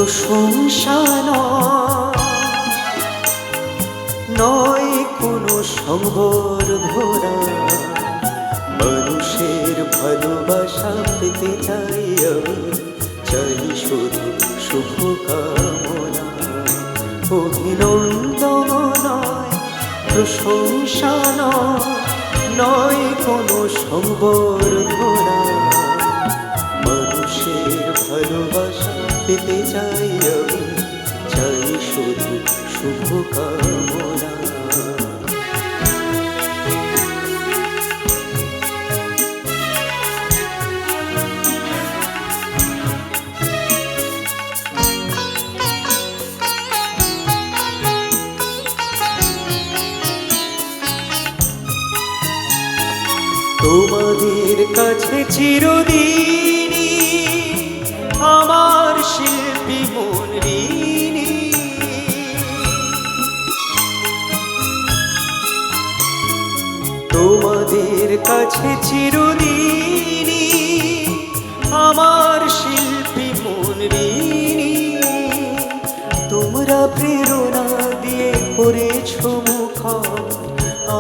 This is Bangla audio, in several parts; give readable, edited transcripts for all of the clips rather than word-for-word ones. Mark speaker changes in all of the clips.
Speaker 1: প্রশংসা নয় কোনো সংবর্ধনা, মানুষের ভালোবাসা পেতে চাই আমি, চাই শুধু শুভকামনা। অভিনন্দন নয়, প্রশংসা নয় কোনো সংবর্ধনা, মানুষের ভালোবাসা পেতে চাই আমি, চাই শুধু শুভকামনা। তোমাদের কাছে চিরদিনই আমার শিল্পী মন ঋণী। তোমাদের কাছে চিরদিনই আমার শিল্পী মন ঋণী। তোমরা প্রেরণা দিয়ে করেছো মুখর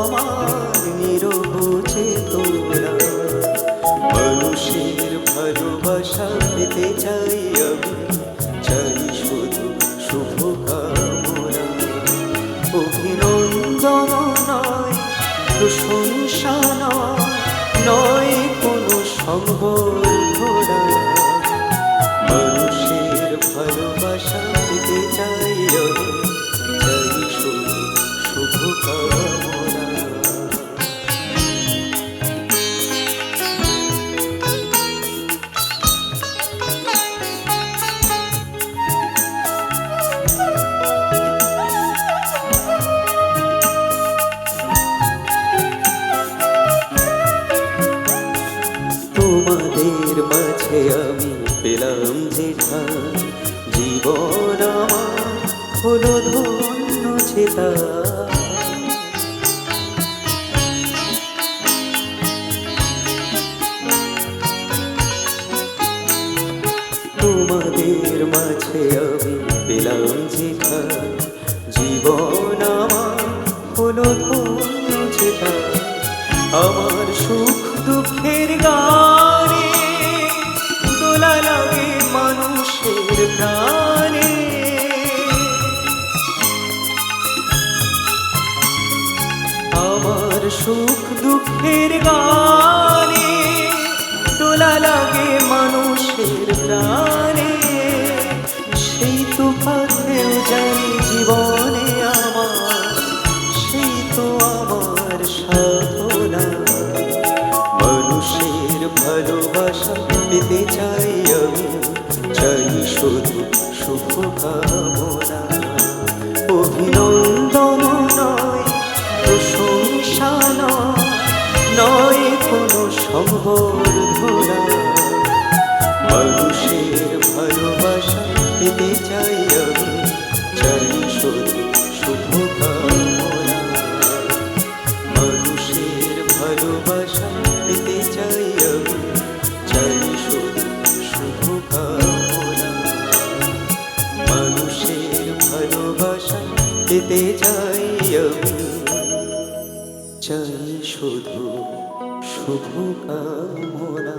Speaker 1: আমার নীরব চেতনা। মানুষের ভালোবাসা পেতে চাই আমি, চাই শুধু শুভকামনা। অভিনন্দন নয়, প্রশংসা নয় কোনো সংবর্ধনা, মানুষের ভালোবাসা পেতে চাই আমি, চাই শুধু শুভকামনা। তোমাদের মাঝে আমি পেলাম যে ঠাঁই, জীবন আমার হলো ধন্য চেতা। তোমাদের মাঝে আমি পেলাম যে ঠাঁই, জীবন আমার হলো ধন্য চেতা। আমার সুখ দুঃখের গানে দোলা লাগে মানুষের প্রাণে। আমার সুখ দুঃখের গানে দোলা লাগে মানুষের প্রাণে। সেই তো পথেও যাই জীবনে আমার, সেই তো আমার সাধনা। মানুষের ভালোবাসা পেতে চাই আমি, চাই শুধু শুভকামনা। অভিনন্দন নয়, প্রশংসা নয় কোনো সংবর্ধনা, মানুষের ভালোবাসা পেতে চাই আমি, চাই শুধু শুভকামনা। মানুষের ভালোবাসা পেতে চাই আমি, চাই শুধু শুভকামনা। মানুষের ভালোবাসা পেতে চাই আমি, চাই শুধু শুভকামনা।